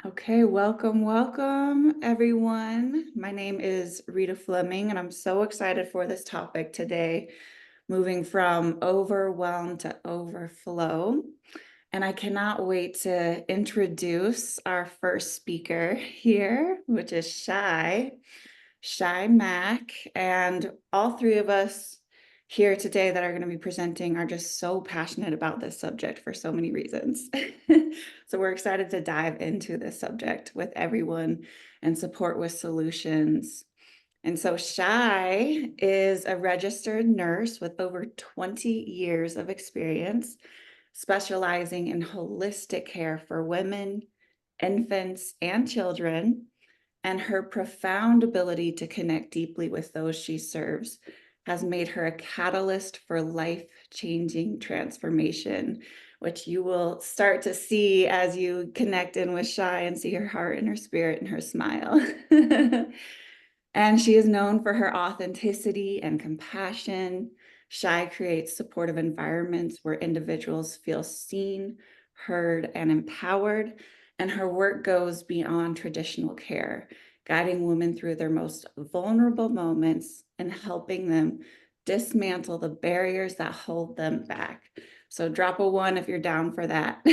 Okay, welcome everyone. My name is Rita Fleming, and I'm so excited for this topic today, moving from overwhelm to overflow. And I cannot wait to introduce our first speaker here, which is Shy Mac, and all three of us here today that are going to be presenting are just so passionate about this subject for so many reasons. So we're excited to dive into this subject with everyone and support with solutions. And so Shy is a registered nurse with over 20 years of experience, specializing in holistic care for women, infants, and children, and her profound ability to connect deeply with those she serves has made her a catalyst for life-changing transformation, which you will start to see as you connect in with Shy and see her heart and her spirit and her smile. And she is known for her authenticity and compassion. Shy creates supportive environments where individuals feel seen, heard, and empowered. And her work goes beyond traditional care, guiding women through their most vulnerable moments and helping them dismantle the barriers that hold them back. So drop a 1 if you're down for that.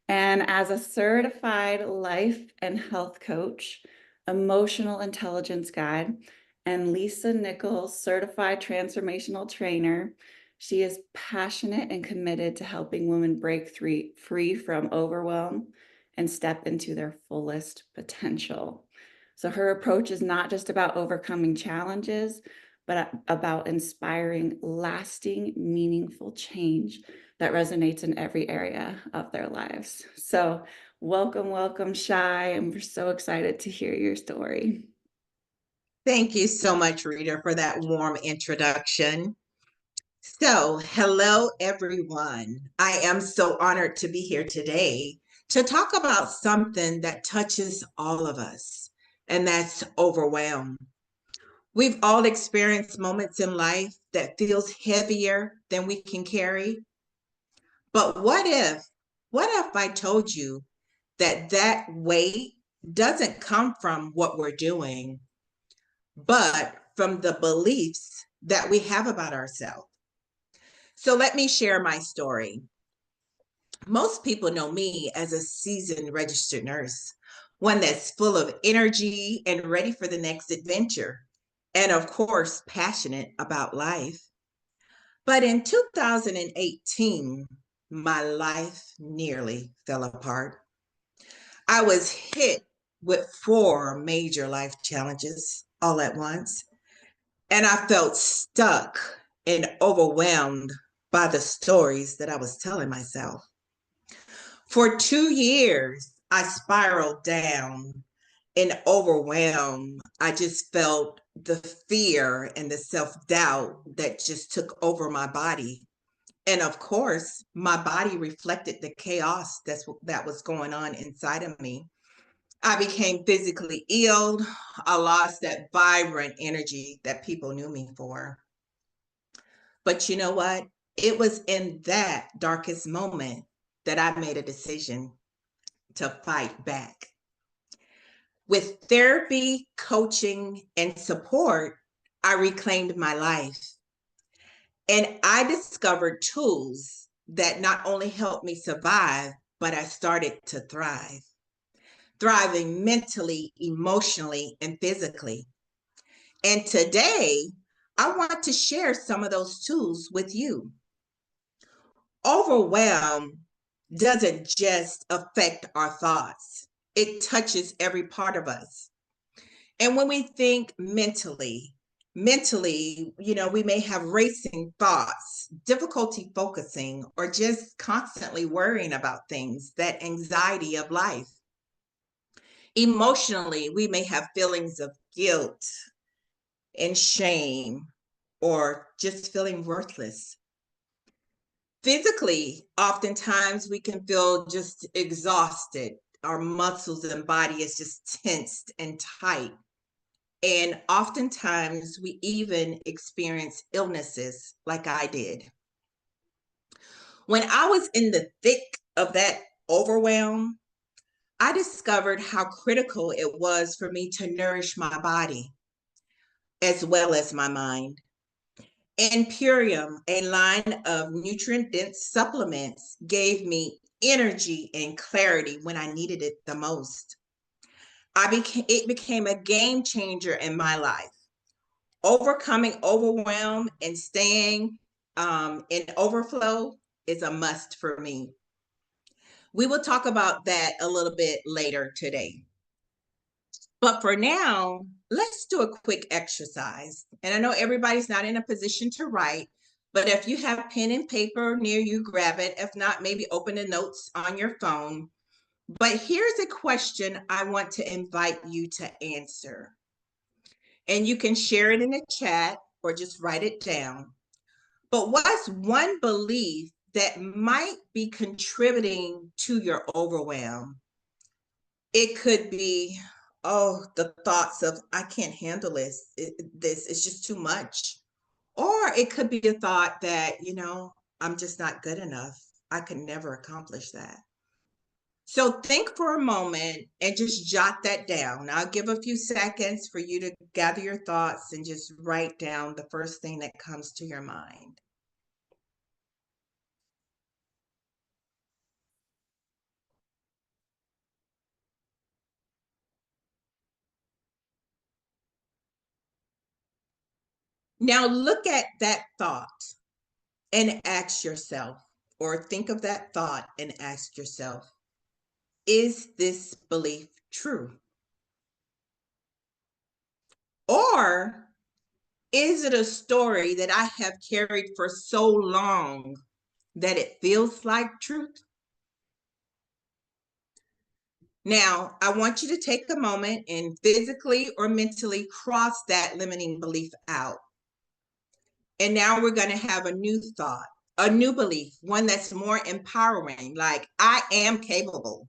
And as a certified life and health coach, emotional intelligence guide, and Lisa Nichols certified transformational trainer, she is passionate and committed to helping women break free from overwhelm and step into their fullest potential. So her approach is not just about overcoming challenges, but about inspiring lasting, meaningful change that resonates in every area of their lives. So welcome, Shy, and we're so excited to hear your story. Thank you so much, Rita, for that warm introduction. So, hello, everyone. I am so honored to be here today to talk about something that touches all of us, and that's overwhelm. We've all experienced moments in life that feels heavier than we can carry. But what if I told you that that weight doesn't come from what we're doing, but from the beliefs that we have about ourselves? So let me share my story. Most people know me as a seasoned registered nurse, one that's full of energy and ready for the next adventure, and of course, passionate about life. But in 2018, my life nearly fell apart. I was hit with four major life challenges all at once, and I felt stuck and overwhelmed by the stories that I was telling myself. For 2 years, I spiraled down in overwhelm. I just felt the fear and the self doubt that just took over my body. And of course, my body reflected the chaos that was going on inside of me. I became physically ill. I lost that vibrant energy that people knew me for. But you know what? It was in that darkest moment that I made a decision to fight back. With therapy, coaching, and support, I reclaimed my life. And I discovered tools that not only helped me survive, but I started to thrive, thriving mentally, emotionally, and physically. And today, I want to share some of those tools with you. Overwhelm doesn't just affect our thoughts, it touches every part of us. And when we think mentally, we may have racing thoughts, difficulty focusing, or just constantly worrying about things, that anxiety of life. Emotionally, we may have feelings of guilt and shame, or just feeling worthless. Physically, oftentimes we can feel just exhausted. Our muscles and body is just tensed and tight. And oftentimes we even experience illnesses like I did. When I was in the thick of that overwhelm, I discovered how critical it was for me to nourish my body as well as my mind. Imperium, a line of nutrient dense supplements, gave me energy and clarity when I needed it the most. It became a game changer in my life. Overcoming overwhelm and staying in overflow is a must for me. We will talk about that a little bit later today. But for now, let's do a quick exercise. And I know everybody's not in a position to write, but if you have pen and paper near you, grab it. If not, maybe open the notes on your phone. But here's a question I want to invite you to answer. And you can share it in the chat or just write it down. But what's one belief that might be contributing to your overwhelm? It could be, oh, the thoughts of, I can't handle this is just too much. Or it could be a thought that, I'm just not good enough. I could never accomplish that. So think for a moment and just jot that down. I'll give a few seconds for you to gather your thoughts and just write down the first thing that comes to your mind. Now look at that thought and ask yourself, or think of that thought and ask yourself, is this belief true? Or is it a story that I have carried for so long that it feels like truth? Now, I want you to take a moment and physically or mentally cross that limiting belief out. And now we're going to have a new thought, a new belief, one that's more empowering, like I am capable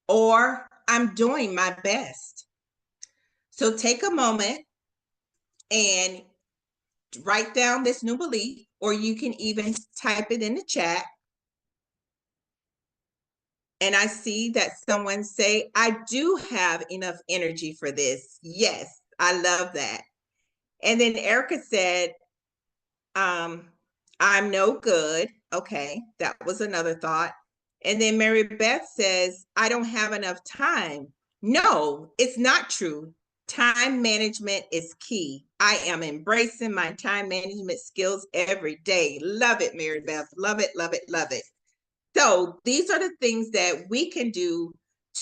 or I'm doing my best. So take a moment and write down this new belief, or you can even type it in the chat. And I see that someone say, I do have enough energy for this. Yes, I love that. And then Erica said, um, I'm no good. Okay, that was another thought. And then Mary Beth says, I don't have enough time. No, it's not true. Time management is key. I am embracing my time management skills every day. Love it, Mary Beth. Love it, love it, love it. So these are the things that we can do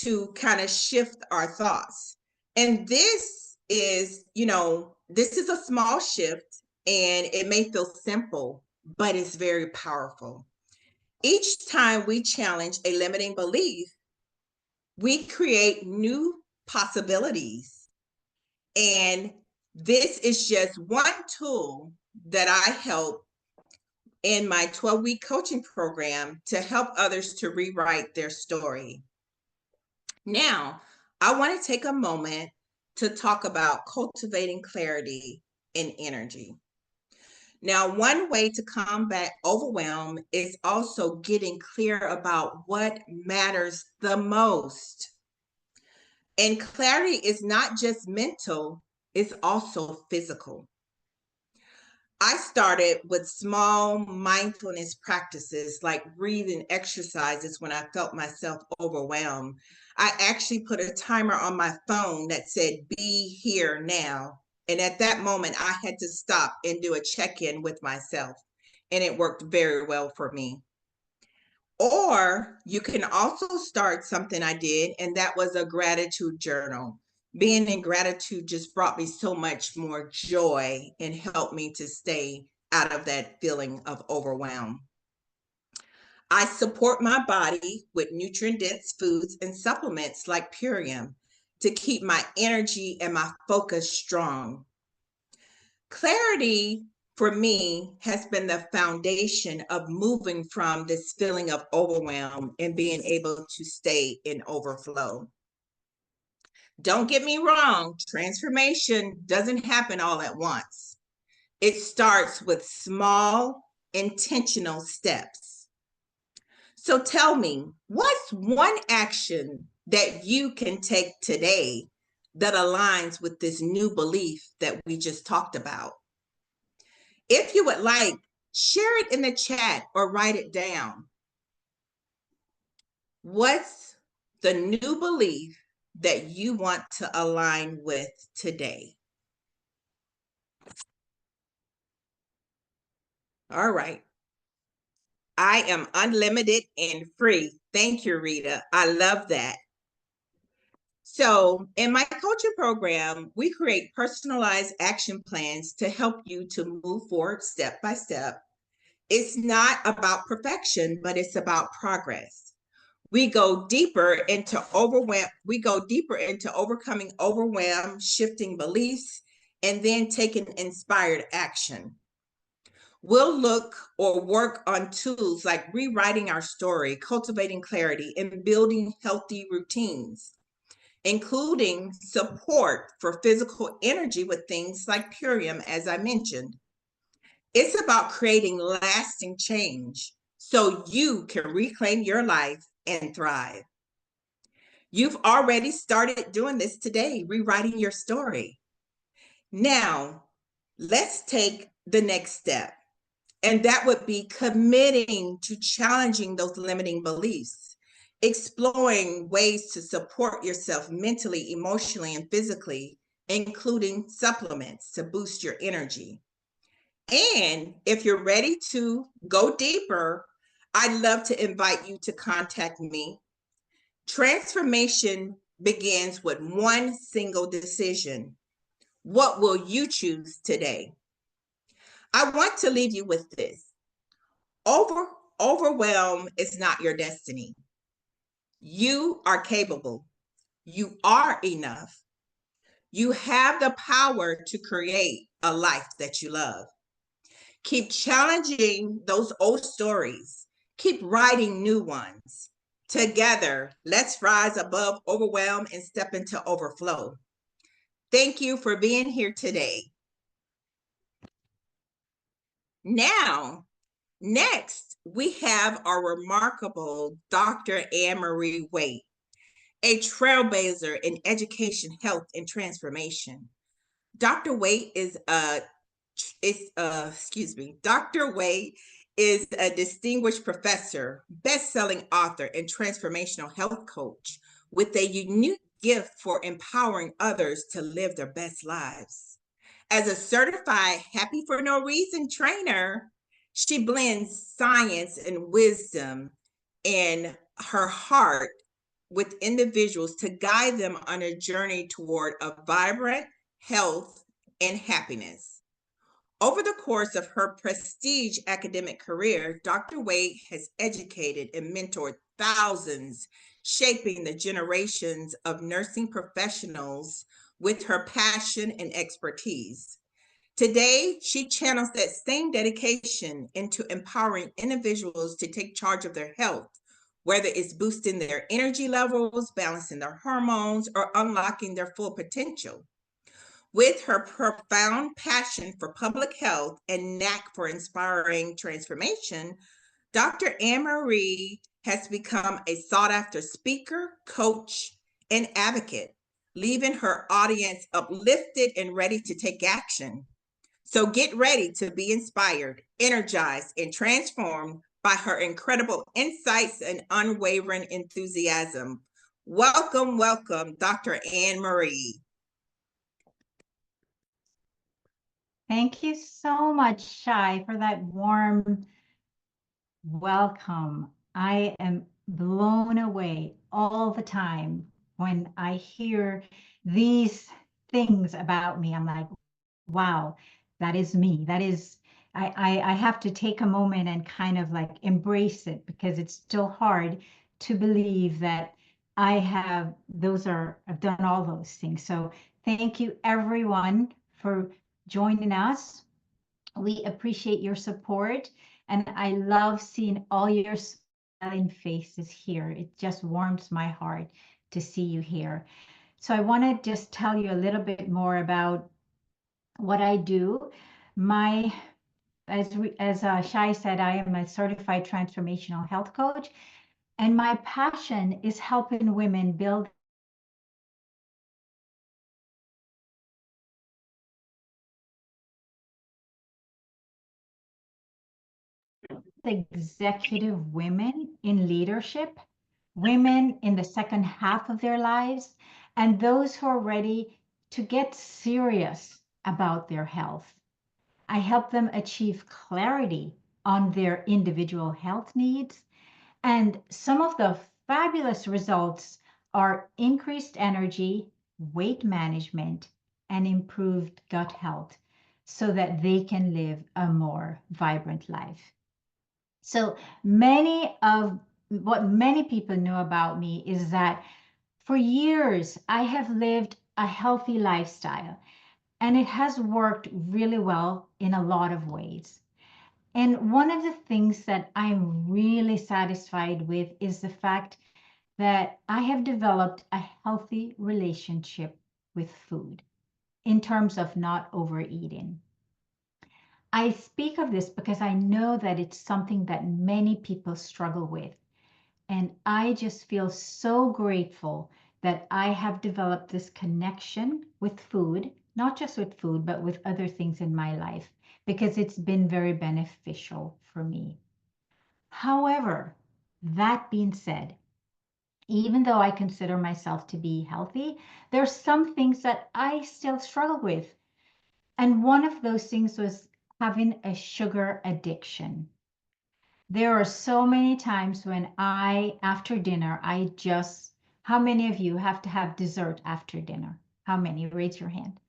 to kind of shift our thoughts. And this is a small shift and it may feel simple, but it's very powerful. Each time we challenge a limiting belief, we create new possibilities. And this is just one tool that I help in my 12-week coaching program to help others to rewrite their story. Now, I want to take a moment to talk about cultivating clarity and energy. Now, one way to combat overwhelm is also getting clear about what matters the most. And clarity is not just mental, it's also physical. I started with small mindfulness practices like breathing exercises when I felt myself overwhelmed. I actually put a timer on my phone that said, be here now. And at that moment, I had to stop and do a check in with myself. And it worked very well for me. Or you can also start something I did, and that was a gratitude journal. Being in gratitude just brought me so much more joy and helped me to stay out of that feeling of overwhelm. I support my body with nutrient dense foods and supplements like Purium to keep my energy and my focus strong. Clarity for me has been the foundation of moving from this feeling of overwhelm and being able to stay in overflow. Don't get me wrong, transformation doesn't happen all at once. It starts with small, intentional steps. So tell me, what's one action that you can take today that aligns with this new belief that we just talked about? If you would like, share it in the chat or write it down. What's the new belief that you want to align with today? All right. I am unlimited and free. Thank you, Rita. I love that. So, in my coaching program, we create personalized action plans to help you to move forward step by step. It's not about perfection, but it's about progress. We go deeper into overwhelm. We go deeper into overcoming overwhelm, shifting beliefs, and then taking inspired action. We'll look or work on tools like rewriting our story, cultivating clarity, and building healthy routines, including support for physical energy with things like Purium, as I mentioned. It's about creating lasting change so you can reclaim your life and thrive. You've already started doing this today, rewriting your story. Now, let's take the next step. And that would be committing to challenging those limiting beliefs, exploring ways to support yourself mentally, emotionally, and physically, including supplements to boost your energy. And if you're ready to go deeper, I'd love to invite you to contact me. Transformation begins with one single decision. What will you choose today? I want to leave you with this. Overwhelm is not your destiny. You are capable. You are enough. You have the power to create a life that you love. Keep challenging those old stories. Keep writing new ones. Together, let's rise above overwhelm and step into overflow. Thank you for being here today. Now, next, we have our remarkable Dr. Annmarie Waite, a trailblazer in education, health, and transformation. Dr. Waite is a Dr. Waite is a distinguished professor, best-selling author, and transformational health coach with a unique gift for empowering others to live their best lives. As a certified happy for no reason trainer, she blends science and wisdom in her heart with individuals to guide them on a journey toward a vibrant health and happiness. Over the course of her prestige academic career, Dr. Waite has educated and mentored thousands, shaping the generations of nursing professionals with her passion and expertise. Today, she channels that same dedication into empowering individuals to take charge of their health, whether it's boosting their energy levels, balancing their hormones, or unlocking their full potential. With her profound passion for public health and knack for inspiring transformation, Dr. Annmarie has become a sought after speaker, coach, and advocate, leaving her audience uplifted and ready to take action. So get ready to be inspired, energized, and transformed by her incredible insights and unwavering enthusiasm. Welcome, welcome, Dr. Annmarie. Thank you so much, Shai, for that warm welcome. I am blown away all the time when I hear these things about me. I'm like, wow, that is me. That is, I have to take a moment and kind of like embrace it because it's still hard to believe that I've done all those things. So thank you everyone for joining us. We appreciate your support, and I love seeing all your smiling faces here. It just warms my heart to see you here. So I want to just tell you a little bit more about what I do. My as Shai said, I am a certified transformational health coach, And my passion is helping women build executive women in leadership, women in the second half of their lives, and those who are ready to get serious about their health. I help them achieve clarity on their individual health needs. And some of the fabulous results are increased energy, weight management, and improved gut health so that they can live a more vibrant life. So what many people know about me is that for years I have lived a healthy lifestyle, and it has worked really well in a lot of ways. And one of the things that I'm really satisfied with is the fact that I have developed a healthy relationship with food in terms of not overeating. I speak of this because I know that it's something that many people struggle with. And I just feel so grateful that I have developed this connection with food, not just with food, but with other things in my life, because it's been very beneficial for me. However, that being said, even though I consider myself to be healthy, there are some things that I still struggle with. And one of those things was having a sugar addiction. There are so many times when after dinner, how many of you have to have dessert after dinner? How many? Raise your hand.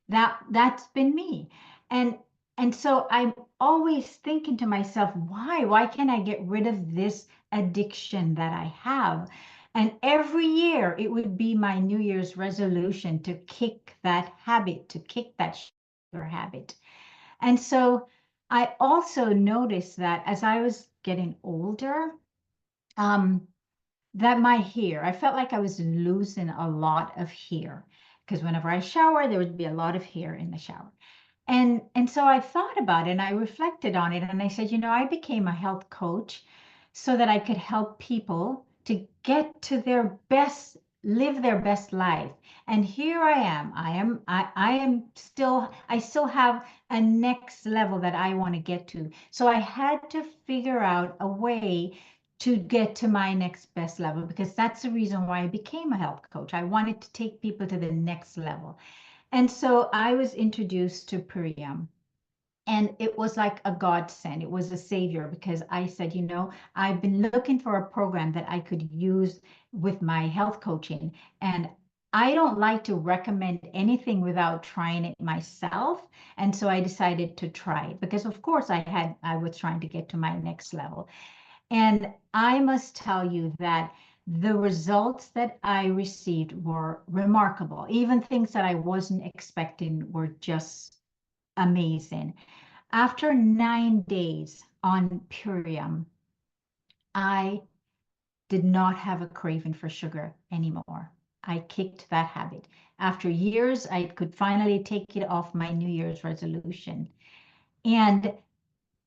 That's been me. And and so I'm always thinking to myself, why can't I get rid of this addiction that I have? And every year it would be my New Year's resolution to kick that habit, to kick that sugar habit. And so I also noticed that as I was getting older, um, that my hair, I felt like I was losing a lot of hair because whenever I shower, there would be a lot of hair in the shower. And so I thought about it and I reflected on it and I said, I became a health coach so that I could help people to get to their best, live their best life. And here I am. I still have a next level that I want to get to. So I had to figure out a way to get to my next best level because that's the reason why I became a health coach. I wanted to take people to the next level. And so I was introduced to Purium. And it was like a godsend. It was a savior because I said, I've been looking for a program that I could use with my health coaching. And I don't like to recommend anything without trying it myself. And so I decided to try it because, of course, I was trying to get to my next level. And I must tell you that the results that I received were remarkable. Even things that I wasn't expecting were just amazing. After 9 days on Purium, I did not have a craving for sugar anymore. I kicked that habit. After years, I could finally take it off my New Year's resolution. And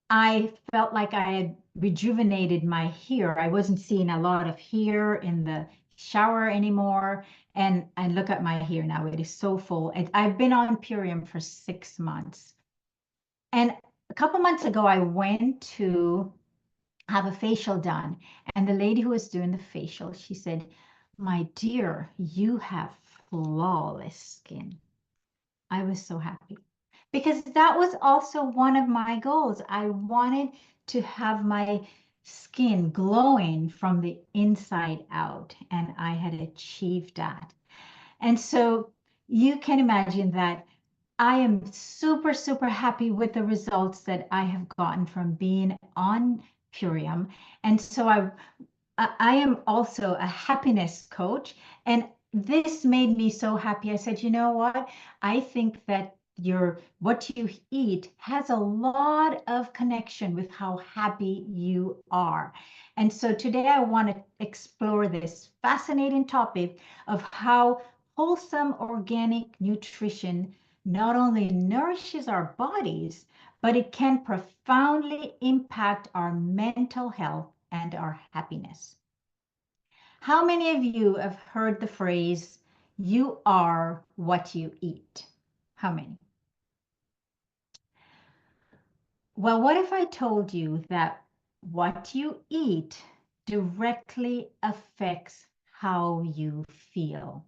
I felt like I had rejuvenated my hair. I wasn't seeing a lot of hair in the shower anymore. And I look at my hair now, it is so full. And I've been on Purium for 6 months. And a couple months ago, I went to have a facial done. And the lady who was doing the facial, she said, "My dear, you have flawless skin." I was so happy because that was also one of my goals. I wanted to have my skin glowing from the inside out, and I had achieved that. And so you can imagine that I am super, super happy with the results that I have gotten from being on Purium. And so I am also a happiness coach, and this made me so happy. I said, you know what? I think that what you eat has a lot of connection with how happy you are. And so today I want to explore this fascinating topic of how wholesome organic nutrition not only nourishes our bodies, but it can profoundly impact our mental health and our happiness. How many of you have heard the phrase, you are what you eat? How many? Well, what if I told you that what you eat directly affects how you feel?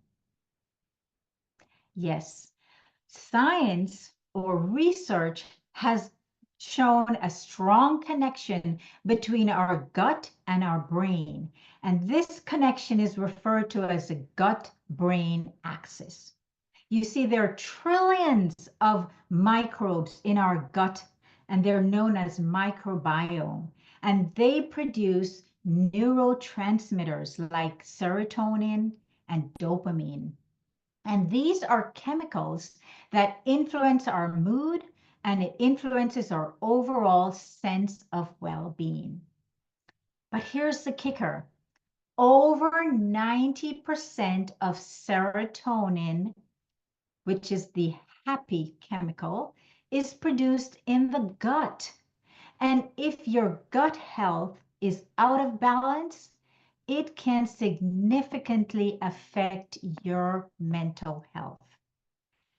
Yes, science or research has shown a strong connection between our gut and our brain. And this connection is referred to as the gut-brain axis. You see, there are trillions of microbes in our gut, and they're known as microbiome. And they produce neurotransmitters like serotonin and dopamine. And these are chemicals that influence our mood, and it influences our overall sense of well-being. But here's the kicker. Over 90% of serotonin, which is the happy chemical, is produced in the gut. And if your gut health is out of balance, it can significantly affect your mental health.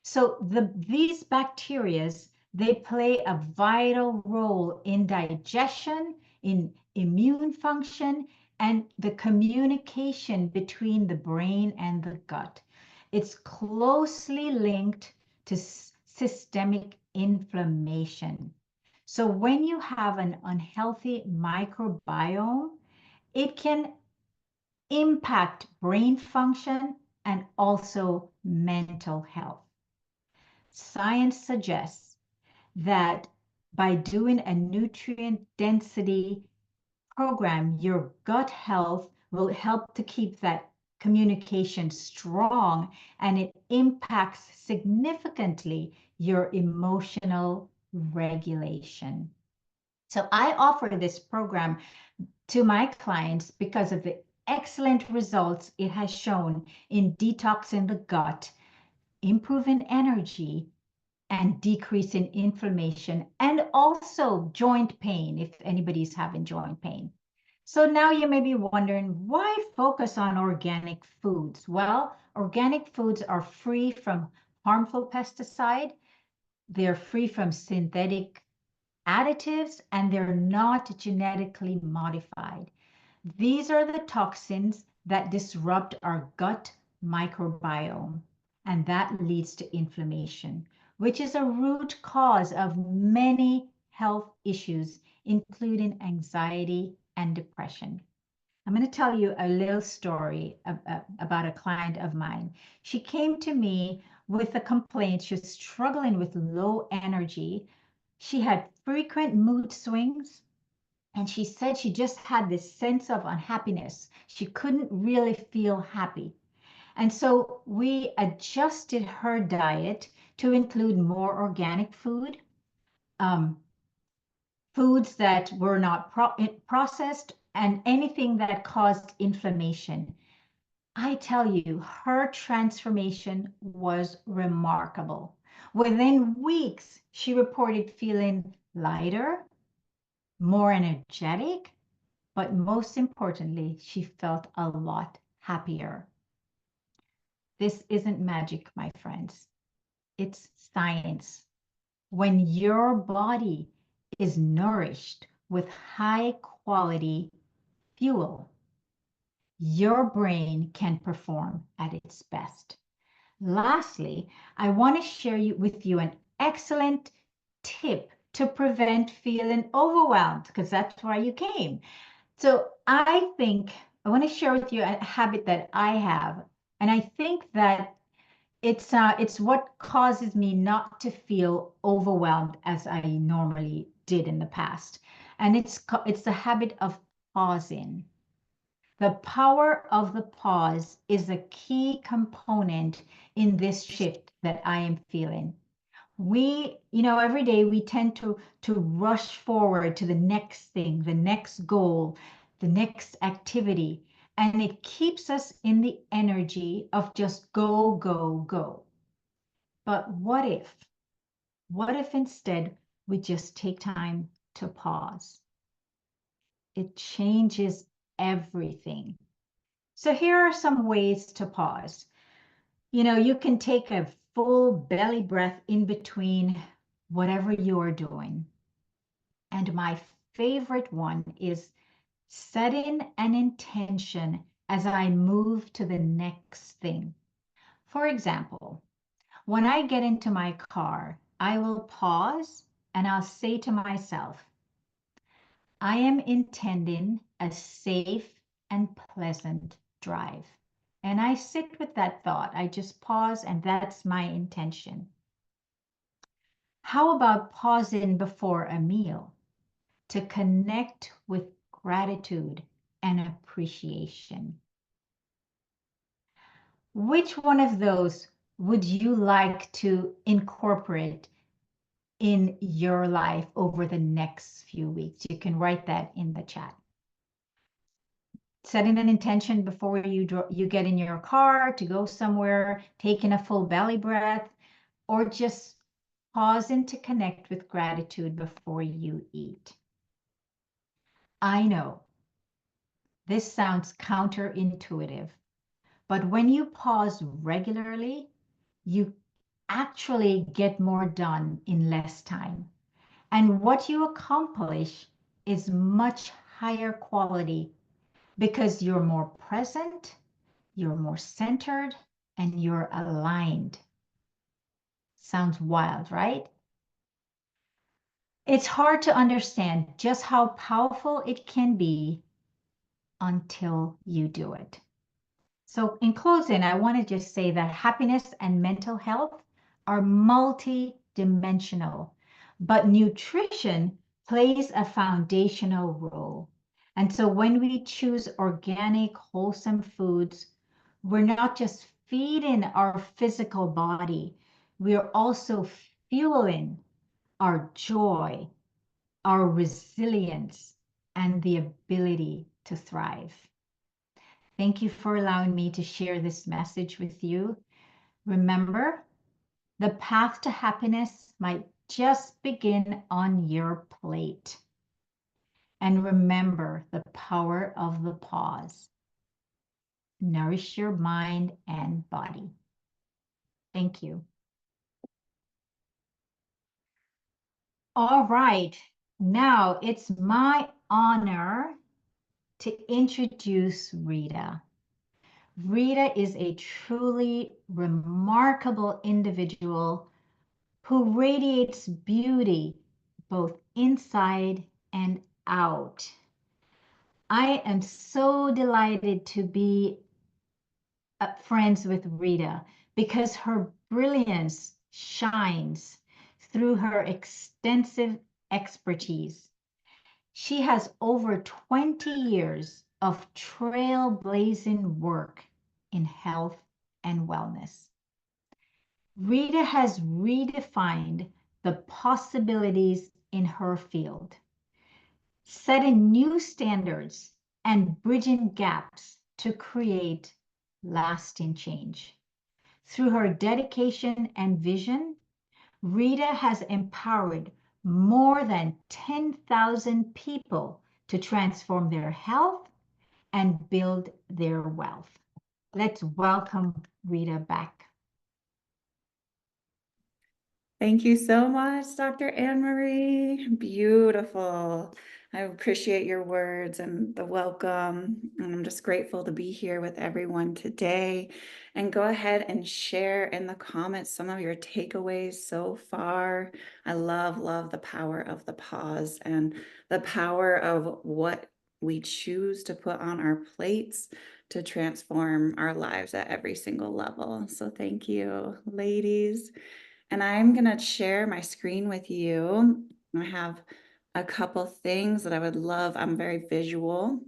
So these bacteria, they play a vital role in digestion, in immune function, and the communication between the brain and the gut. It's closely linked to systemic inflammation. So when you have an unhealthy microbiome, it can impact brain function and also mental health. Science suggests that by doing a nutrient density program, your gut health will help to keep that communication strong, and it impacts significantly your emotional regulation. So I offer this program to my clients because of the excellent results it has shown in detoxing the gut, improving energy, and decrease in inflammation, and also joint pain if anybody's having joint pain. So now you may be wondering, why focus on organic foods? Well, organic foods are free from harmful pesticide, they're free from synthetic additives, and they're not genetically modified. These are the toxins that disrupt our gut microbiome, and that leads to inflammation, which is a root cause of many health issues, including anxiety and depression. I'm going to tell you a little story about a client of mine. She came to me with a complaint. She was struggling with low energy. She had frequent mood swings, and she said she just had this sense of unhappiness. She couldn't really feel happy. And so we adjusted her diet to include more organic food, foods that were not processed, and anything that caused inflammation. I tell you, her transformation was remarkable. Within weeks, she reported feeling lighter, more energetic, but most importantly, she felt a lot happier. This isn't magic, my friends. It's science. When your body is nourished with high quality fuel, your brain can perform at its best. Lastly, I want to share with you an excellent tip to prevent feeling overwhelmed, because that's why you came. So I want to share with you a habit that I have, and I think that it's what causes me not to feel overwhelmed as I normally did in the past. And it's the habit of pausing. The power of the pause is a key component in this shift that I am feeling. Every day we tend to rush forward to the next thing, the next goal, the next activity, and it keeps us in the energy of just go, go, go. But what if instead we just take time to pause? it changes everything. So here are some ways to pause. You can take a full belly breath in between whatever you're doing. And my favorite one is setting an intention as I move to the next thing. For example, when I get into my car, I will pause and I'll say to myself, I am intending a safe and pleasant drive. And I sit with that thought. I just pause, and that's my intention. How about pausing before a meal to connect with gratitude and appreciation? Which one of those would you like to incorporate in your life over the next few weeks? You can write that in the chat. Setting an intention before you get in your car to go somewhere, taking a full belly breath, or just pausing to connect with gratitude before you eat. I know this sounds counterintuitive, but when you pause regularly, you actually get more done in less time. And what you accomplish is much higher quality because you're more present, you're more centered, and you're aligned. Sounds wild, right? It's hard to understand just how powerful it can be until you do it. So in closing, I want to just say that happiness and mental health are multi-dimensional, but nutrition plays a foundational role. And so when we choose organic, wholesome foods, we're not just feeding our physical body, we are also fueling our joy, our resilience, and the ability to thrive. Thank you for allowing me to share this message with you. Remember, the path to happiness might just begin on your plate. And remember the power of the pause. Nourish your mind and body. Thank you. All right, now it's my honor to introduce Rita. Rita is a truly remarkable individual who radiates beauty both inside and out. I am so delighted to be friends with Rita because her brilliance shines through her extensive expertise. She has over 20 years of trailblazing work in health and wellness. Rita has redefined the possibilities in her field, setting new standards and bridging gaps to create lasting change. Through her dedication and vision, Rita has empowered more than 10,000 people to transform their health and build their wealth. Let's welcome Rita back. Thank you so much, Dr. Annmarie. Beautiful. I appreciate your words and the welcome. And I'm just grateful to be here with everyone today. And go ahead and share in the comments some of your takeaways so far. I love the power of the pause and the power of what we choose to put on our plates to transform our lives at every single level. So thank you, ladies. And I'm going to share my screen with you. I have a couple things that I would love. I'm very visual.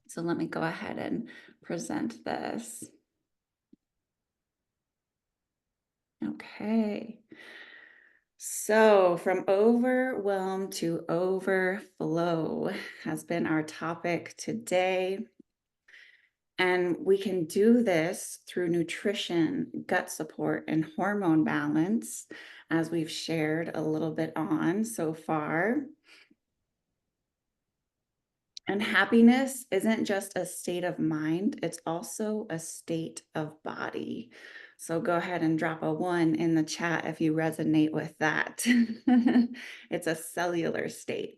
So let me go ahead and present this. Okay. So from overwhelm to overflow has been our topic today. And we can do this through nutrition, gut support, and hormone balance, as we've shared a little bit on so far. And happiness isn't just a state of mind, it's also a state of body. So go ahead and drop a 1 in the chat if you resonate with that. It's a cellular state.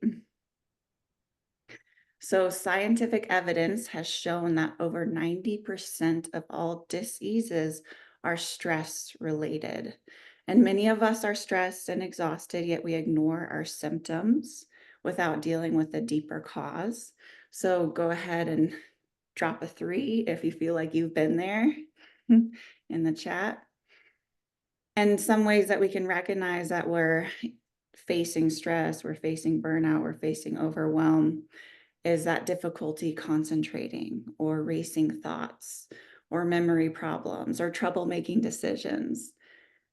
So scientific evidence has shown that over 90% of all diseases are stress related. And many of us are stressed and exhausted, yet we ignore our symptoms without dealing with the deeper cause. So go ahead and drop a 3 if you feel like you've been there in the chat. And some ways that we can recognize that we're facing stress, we're facing burnout, we're facing overwhelm is that difficulty concentrating or racing thoughts or memory problems or trouble making decisions.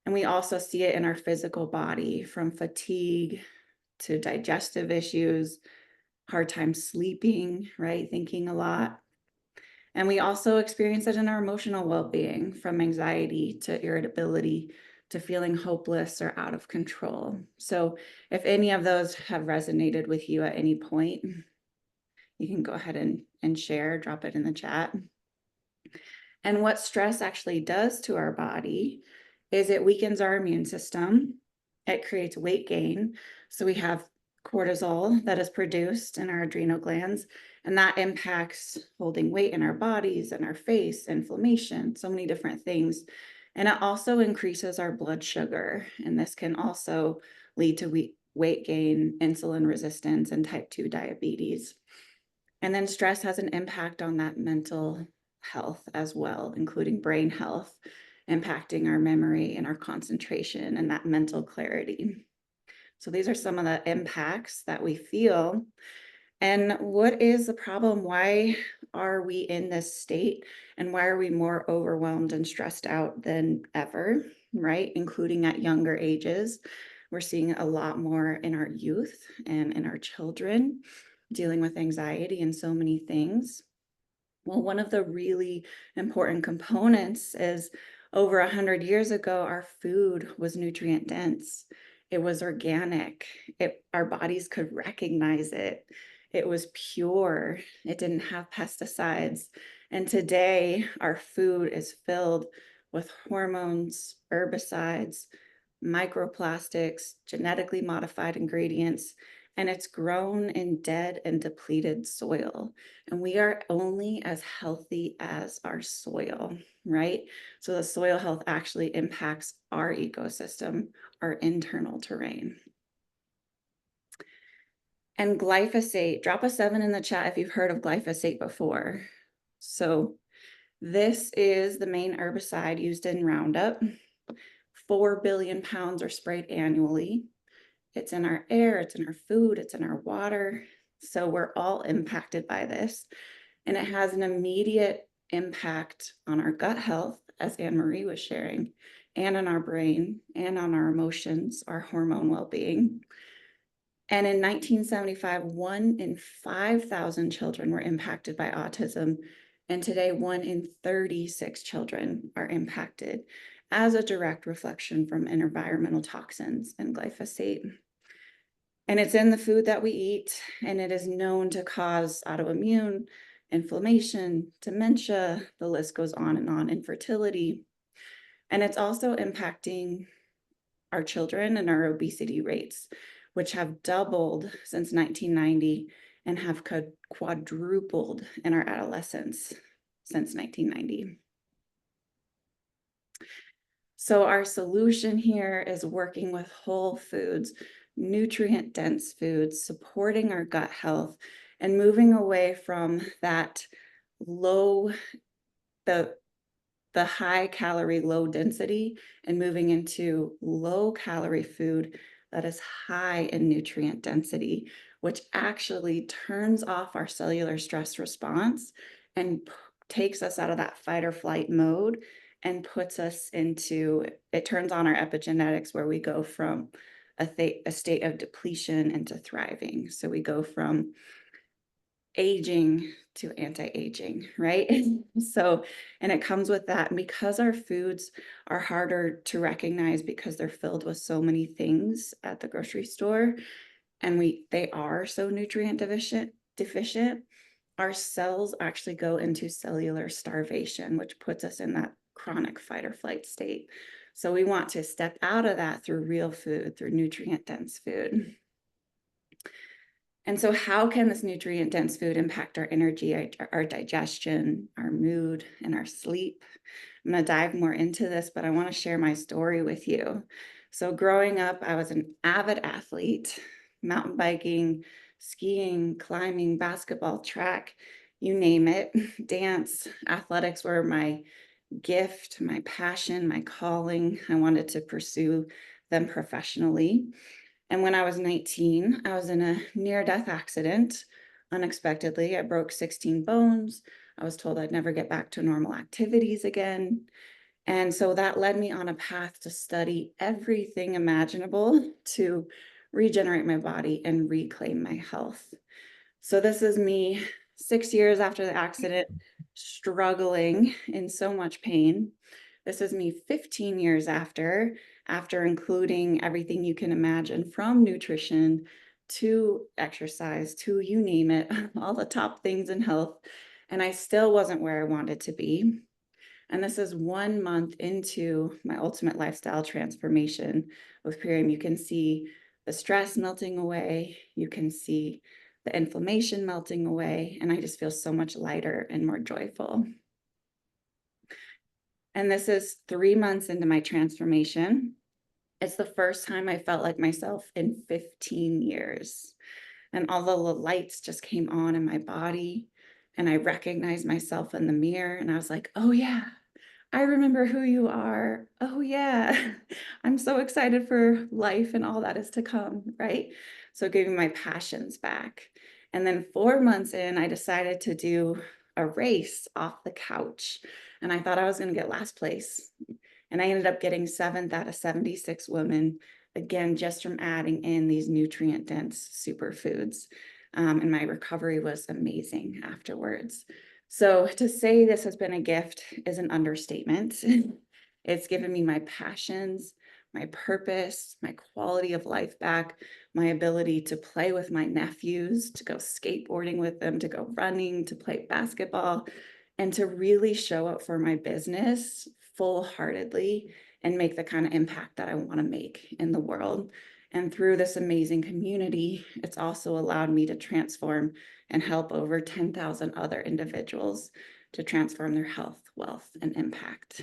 And we also see it in our physical body, from fatigue to digestive issues, hard time sleeping, right? Thinking a lot. And we also experience it in our emotional well-being, from anxiety to irritability to feeling hopeless or out of control. So if any of those have resonated with you at any point, you can go ahead and share, drop it in the chat. And what stress actually does to our body is it weakens our immune system. It creates weight gain. So we have cortisol that is produced in our adrenal glands, and that impacts holding weight in our bodies and our face, inflammation, so many different things. And it also increases our blood sugar. And this can also lead to weight gain, insulin resistance, and type 2 diabetes. And then stress has an impact on that mental health as well, including brain health, impacting our memory and our concentration and that mental clarity. So these are some of the impacts that we feel. And what is the problem? Why are we in this state? And why are we more overwhelmed and stressed out than ever, right? Including at younger ages. We're seeing a lot more in our youth and in our children, dealing with anxiety and so many things. Well, one of the really important components is over 100 years ago, our food was nutrient dense. It was organic. Our bodies could recognize it. It was pure. It didn't have pesticides. And today, our food is filled with hormones, herbicides, microplastics, genetically modified ingredients, and it's grown in dead and depleted soil. And we are only as healthy as our soil, right? So the soil health actually impacts our ecosystem, our internal terrain. And glyphosate, drop a 7 in the chat if you've heard of glyphosate before. So this is the main herbicide used in Roundup. 4 billion pounds are sprayed annually. It's in our air, it's in our food, it's in our water. So we're all impacted by this. And it has an immediate impact on our gut health, as Annmarie was sharing, and on our brain, and on our emotions, our hormone well-being. And in 1975, 1 in 5,000 children were impacted by autism. And today, 1 in 36 children are impacted as a direct reflection from environmental toxins and glyphosate. And it's in the food that we eat, and it is known to cause autoimmune, inflammation, dementia, the list goes on, infertility. And it's also impacting our children and our obesity rates, which have doubled since 1990 and have quadrupled in our adolescents since 1990. So our solution here is working with whole foods, nutrient-dense foods, supporting our gut health, and moving away from that the high calorie, low density, and moving into low calorie food that is high in nutrient density, which actually turns off our cellular stress response and takes us out of that fight or flight mode and puts us into, it turns on our epigenetics, where we go from a state of depletion into thriving. So we go from aging to anti-aging, right? So, and it comes with that. And because our foods are harder to recognize because they're filled with so many things at the grocery store, and they are so nutrient deficient, our cells actually go into cellular starvation, which puts us in that chronic fight or flight state. So we want to step out of that through real food, through nutrient-dense food. And so how can this nutrient-dense food impact our energy, our digestion, our mood, and our sleep? I'm going to dive more into this, but I want to share my story with you. So growing up, I was an avid athlete, mountain biking, skiing, climbing, basketball, track, you name it. Dance, athletics were my gift, my passion, my calling. I wanted to pursue them professionally. And when I was 19, I was in a near-death accident. Unexpectedly, I broke 16 bones. I was told I'd never get back to normal activities again. And so that led me on a path to study everything imaginable to regenerate my body and reclaim my health. So this is me 6 years after the accident, struggling in so much pain. This is me 15 years after including everything you can imagine, from nutrition to exercise to you name it, all the top things in health. And I still wasn't where I wanted to be. And this is 1 month into my ultimate lifestyle transformation with Purium. You can see the stress melting away. You can see the inflammation melting away. And I just feel so much lighter and more joyful. And this is 3 months into my transformation. It's the first time I felt like myself in 15 years. And all the lights just came on in my body. And I recognized myself in the mirror. And I was like, oh, yeah, I remember who you are. Oh, yeah. I'm so excited for life and all that is to come, right? So giving my passions back. And then 4 months in, I decided to do a race off the couch. And I thought I was going to get last place. And I ended up getting 7th out of 76 women, again, just from adding in these nutrient-dense superfoods. And my recovery was amazing afterwards. So to say this has been a gift is an understatement. It's given me my passions, my purpose, my quality of life back, my ability to play with my nephews, to go skateboarding with them, to go running, to play basketball, and to really show up for my business full-heartedly and make the kind of impact that I want to make in the world. And through this amazing community, it's also allowed me to transform and help over 10,000 other individuals to transform their health, wealth, and impact.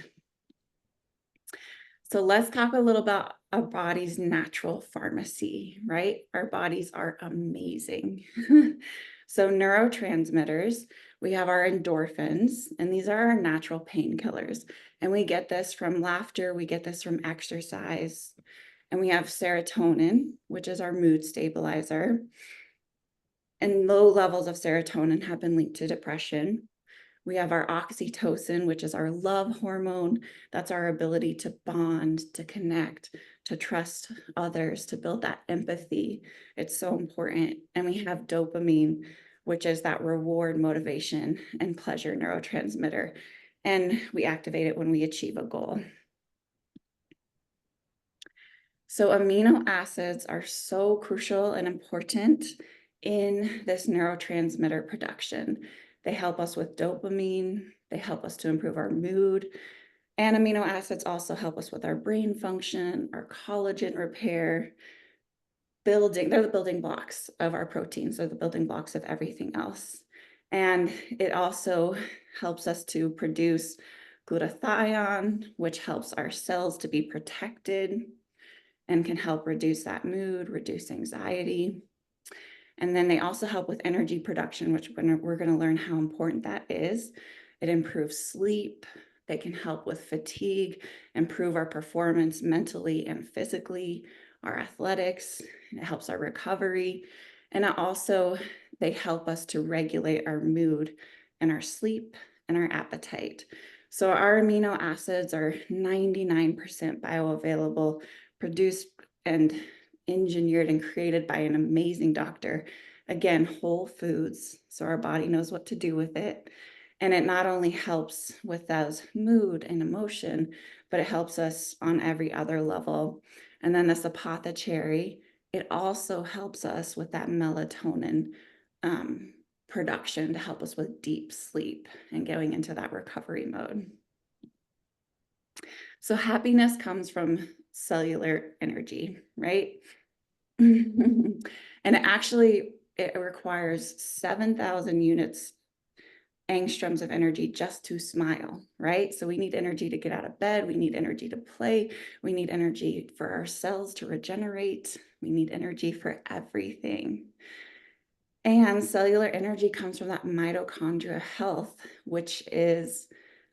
So let's talk a little about our body's natural pharmacy, right? Our bodies are amazing. So neurotransmitters, we have our endorphins, and these are our natural painkillers. And we get this from laughter, we get this from exercise. And we have serotonin, which is our mood stabilizer. And low levels of serotonin have been linked to depression. We have our oxytocin, which is our love hormone. That's our ability to bond, to connect, to trust others, to build that empathy. It's so important. And we have dopamine, which is that reward, motivation, and pleasure neurotransmitter. And we activate it when we achieve a goal. So amino acids are so crucial and important in this neurotransmitter production. They help us with dopamine, they help us to improve our mood, and amino acids also help us with our brain function, our collagen repair, they're the building blocks of our proteins, they're the building blocks of everything else. And it also helps us to produce glutathione, which helps our cells to be protected and can help reduce that mood, reduce anxiety. And then they also help with energy production, which we're going to learn how important that is. It improves sleep. They can help with fatigue, improve our performance mentally and physically, our athletics. It helps our recovery. And they help us to regulate our mood and our sleep and our appetite. So our amino acids are 99% bioavailable, produced and engineered and created by an amazing doctor. Again, whole foods, so our body knows what to do with it. And it not only helps with those mood and emotion, but it helps us on every other level. And then this apothecary, it also helps us with that melatonin production to help us with deep sleep and going into that recovery mode. So happiness comes from cellular energy, right? And it requires 7,000 units angstroms of energy just to smile, right? So we need energy to get out of bed. We need energy to play. We need energy for our cells to regenerate. We need energy for everything. And cellular energy comes from that mitochondria health, which is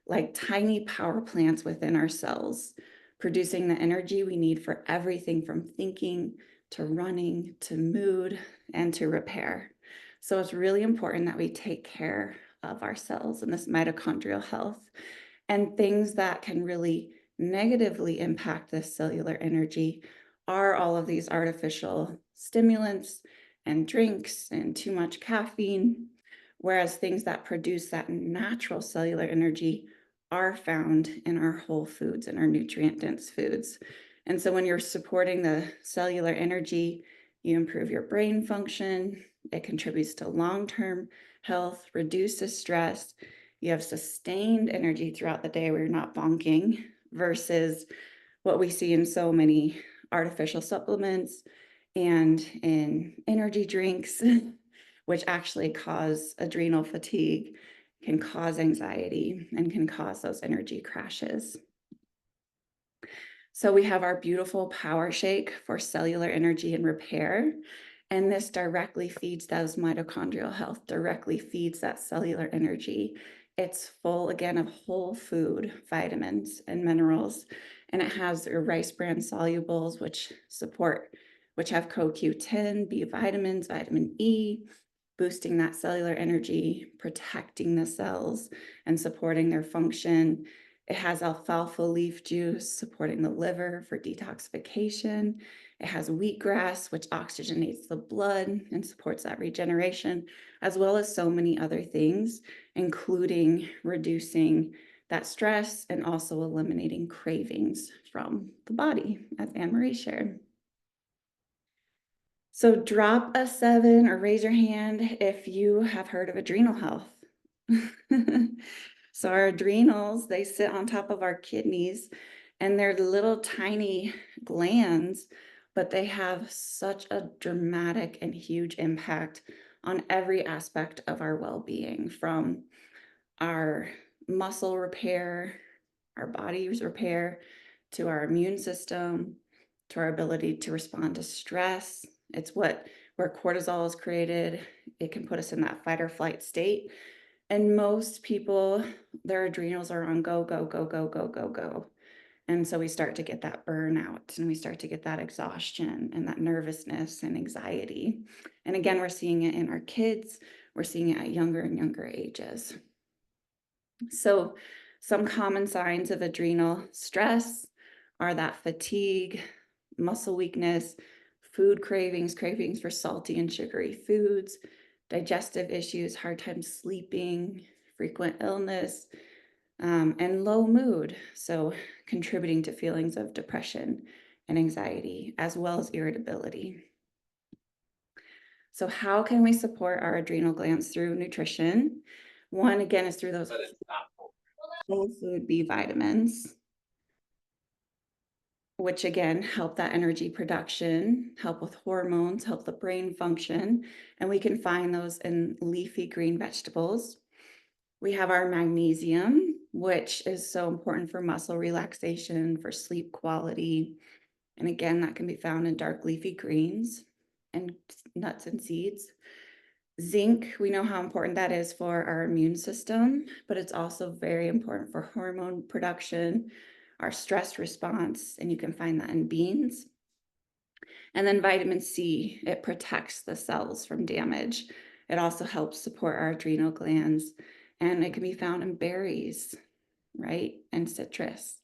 like tiny power plants within our cells, producing the energy we need for everything from thinking to running to mood and to repair. So it's really important that we take care of our cells and this mitochondrial health. And things that can really negatively impact this cellular energy are all of these artificial stimulants and drinks and too much caffeine, whereas things that produce that natural cellular energy are found in our whole foods and our nutrient-dense foods. And so when you're supporting the cellular energy, you improve your brain function, it contributes to long-term health, reduces stress, you have sustained energy throughout the day where you're not bonking versus what we see in so many artificial supplements and in energy drinks, which actually cause adrenal fatigue, can cause anxiety, and can cause those energy crashes. So we have our beautiful power shake for cellular energy and repair. And this directly feeds those mitochondrial health, directly feeds that cellular energy. It's full, again, of whole food vitamins and minerals. And it has your rice bran solubles, which have CoQ10, B vitamins, vitamin E, boosting that cellular energy, protecting the cells, and supporting their function. It has alfalfa leaf juice supporting the liver for detoxification. It has wheatgrass, which oxygenates the blood and supports that regeneration, as well as so many other things, including reducing that stress and also eliminating cravings from the body, as Annmarie shared. So drop a 7 or raise your hand if you have heard of adrenal health. So our adrenals, they sit on top of our kidneys and they're little tiny glands, but they have such a dramatic and huge impact on every aspect of our well-being, from our muscle repair, our body's repair, to our immune system, to our ability to respond to stress. It's where cortisol is created. It can put us in that fight or flight state. And most people, their adrenals are on go, go, go, go, go, go, go. And so we start to get that burnout and we start to get that exhaustion and that nervousness and anxiety. And again, we're seeing it in our kids. We're seeing it at younger and younger ages. So some common signs of adrenal stress are that fatigue, muscle weakness, food cravings for salty and sugary foods, digestive issues, hard time sleeping, frequent illness, and low mood. So contributing to feelings of depression and anxiety, as well as irritability. So how can we support our adrenal glands through nutrition? One, again, is through those whole food B vitamins, which again, help that energy production, help with hormones, help the brain function. And we can find those in leafy green vegetables. We have our magnesium, which is so important for muscle relaxation, for sleep quality. And again, that can be found in dark leafy greens and nuts and seeds. Zinc, we know how important that is for our immune system, but it's also very important for hormone production, our stress response, and you can find that in beans. And then vitamin C, it protects the cells from damage. It also helps support our adrenal glands, and it can be found in berries, right, and citrus.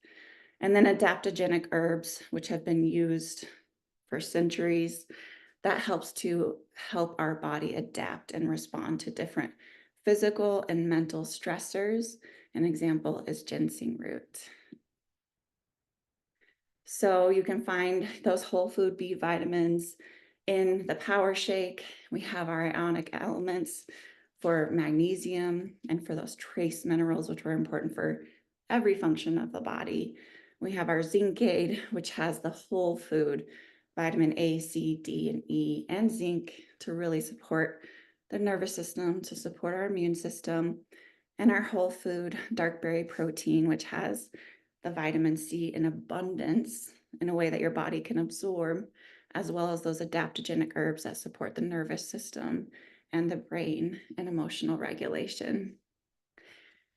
And then adaptogenic herbs, which have been used for centuries, that helps to help our body adapt and respond to different physical and mental stressors. An example is ginseng root. So you can find those whole food B vitamins in the power shake. We have our ionic elements for magnesium and for those trace minerals, which are important for every function of the body. We have our zinc aid, which has the whole food, vitamin A, C, D, and E, and zinc to really support the nervous system, to support our immune system, and our whole food dark berry protein, which has the vitamin C in abundance in a way that your body can absorb, as well as those adaptogenic herbs that support the nervous system and the brain and emotional regulation.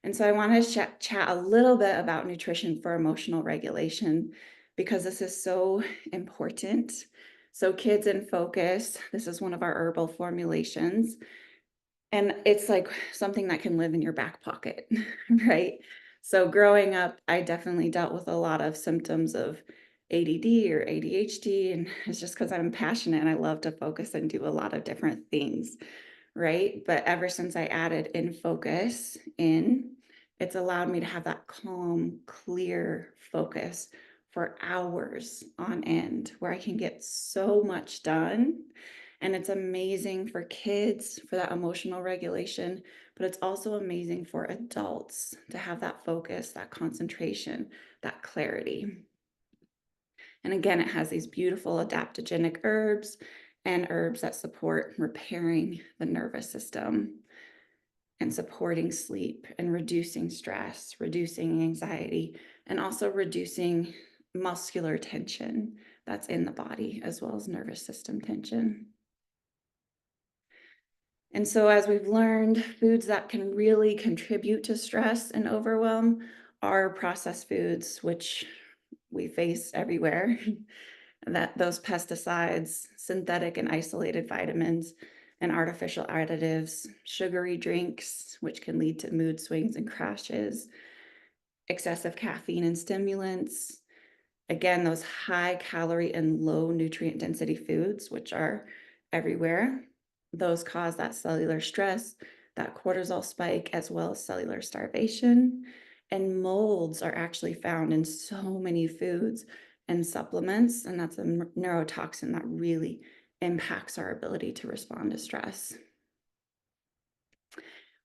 And so I want to chat a little bit about nutrition for emotional regulation because this is so important. So Kids in Focus, this is one of our herbal formulations. And it's like something that can live in your back pocket, right? So growing up, I definitely dealt with a lot of symptoms of ADD or ADHD. And it's just because I'm passionate and I love to focus and do a lot of different things, right? But ever since I added In Focus in, it's allowed me to have that calm, clear focus for hours on end where I can get so much done. And it's amazing for kids for that emotional regulation, but it's also amazing for adults to have that focus, that concentration, that clarity. And again, it has these beautiful adaptogenic herbs and herbs that support repairing the nervous system and supporting sleep and reducing stress, reducing anxiety, and also reducing muscular tension that's in the body, as well as nervous system tension. And so as we've learned, foods that can really contribute to stress and overwhelm are processed foods, which we face everywhere. That those pesticides, synthetic and isolated vitamins, and artificial additives, sugary drinks, which can lead to mood swings and crashes, excessive caffeine and stimulants. Again, those high calorie and low nutrient density foods, which are everywhere, those cause that cellular stress, that cortisol spike, as well as cellular starvation. And molds are actually found in so many foods and supplements, and that's a neurotoxin that really impacts our ability to respond to stress.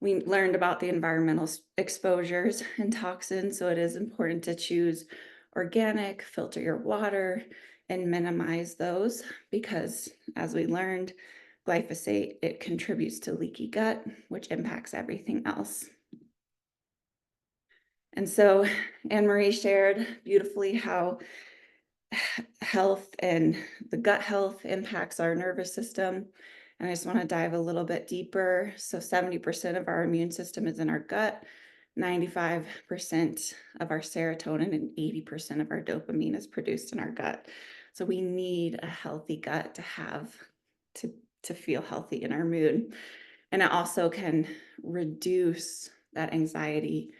We learned about the environmental exposures and toxins, so it is important to choose organic, filter your water, and minimize those because, as we learned, glyphosate, it contributes to leaky gut, which impacts everything else. And so Annmarie shared beautifully how health and the gut health impacts our nervous system. And I just want to dive a little bit deeper. So 70% of our immune system is in our gut, 95% of our serotonin and 80% of our dopamine is produced in our gut. So we need a healthy gut to have to feel healthy in our mood. And it also can reduce that anxiety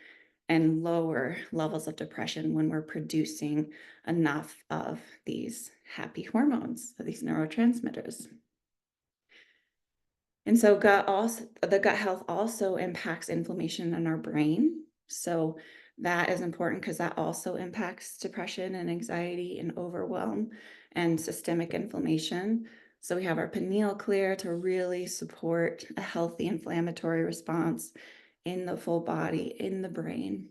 and lower levels of depression when we're producing enough of these happy hormones, of these neurotransmitters. And so the gut health also impacts inflammation in our brain. So that is important because that also impacts depression and anxiety and overwhelm and systemic inflammation. So we have our pineal clear to really support a healthy inflammatory response in the full body, in the brain.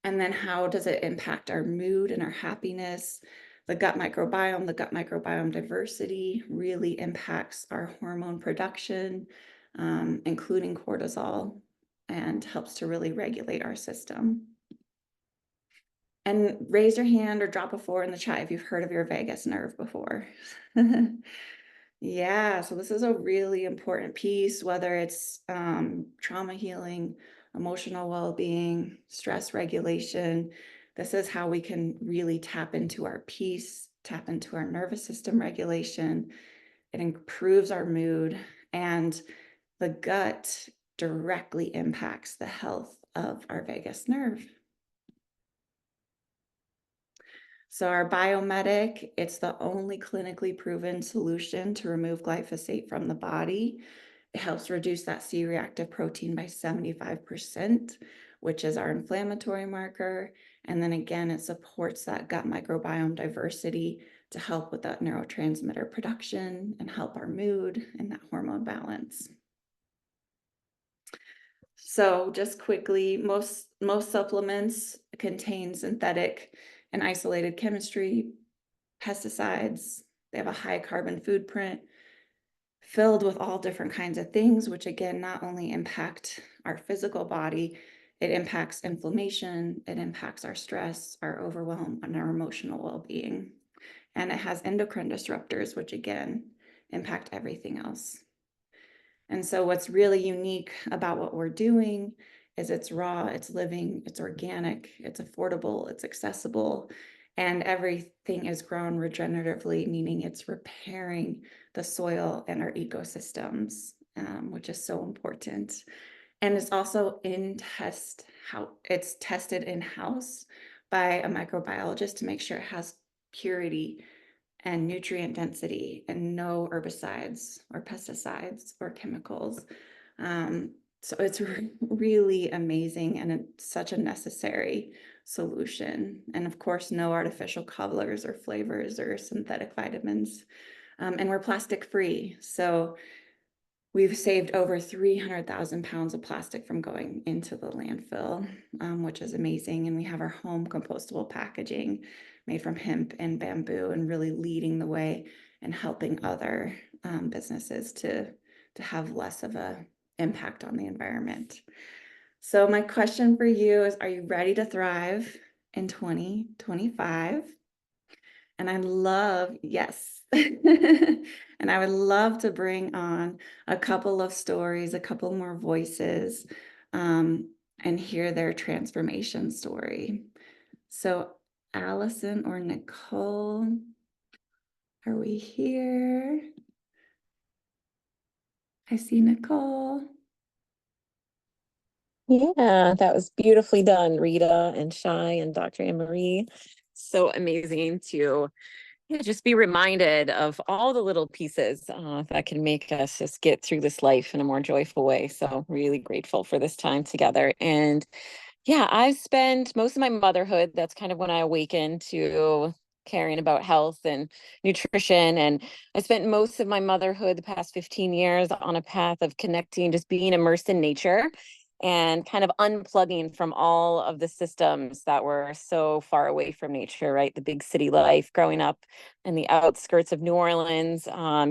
And then how does it impact our mood and our happiness? The gut microbiome diversity really impacts our hormone production, including cortisol, and helps to really regulate our system. And raise your hand or drop a 4 in the chat if you've heard of your vagus nerve before. Yeah, so this is a really important piece, whether it's trauma healing, emotional well-being, stress regulation. This is how we can really tap into our peace, tap into our nervous system regulation. It improves our mood, and the gut directly impacts the health of our vagus nerve. So our Biomedic, it's the only clinically proven solution to remove glyphosate from the body. It helps reduce that C-reactive protein by 75%, which is our inflammatory marker. And then again, it supports that gut microbiome diversity to help with that neurotransmitter production and help our mood and that hormone balance. So just quickly, most supplements contain synthetic and isolated chemistry, pesticides. They have a high carbon footprint filled with all different kinds of things, which again, not only impact our physical body, it impacts inflammation, it impacts our stress, our overwhelm, and our emotional well-being. And it has endocrine disruptors, which again, impact everything else. And so what's really unique about what we're doing is it's raw, it's living, it's organic, it's affordable, it's accessible, and everything is grown regeneratively, meaning it's repairing the soil and our ecosystems, which is so important. And it's also it's tested in-house by a microbiologist to make sure it has purity and nutrient density and no herbicides or pesticides or chemicals. So it's really amazing, and it's such a necessary solution. And of course, no artificial colors or flavors or synthetic vitamins. And we're plastic free. So we've saved over 300,000 pounds of plastic from going into the landfill, which is amazing. And we have our home compostable packaging made from hemp and bamboo, and really leading the way and helping other businesses to have less of a impact on the environment. So my question for you is, are you ready to thrive in 2025? And I love, yes. And I would love to bring on a couple of stories, a couple more voices, and hear their transformation story. So Allison or Nicole, are we here? I see Nicole. Yeah, that was beautifully done, Rita and Shai and Dr. Annmarie. So amazing to just be reminded of all the little pieces that can make us just get through this life in a more joyful way. So really grateful for this time together. And yeah, I've spent most of my motherhood, that's kind of when I awakened to caring about health and nutrition. And I spent most of my motherhood, the past 15 years, on a path of connecting, just being immersed in nature and kind of unplugging from all of the systems that were so far away from nature, right? The big city life, growing up in the outskirts of New Orleans,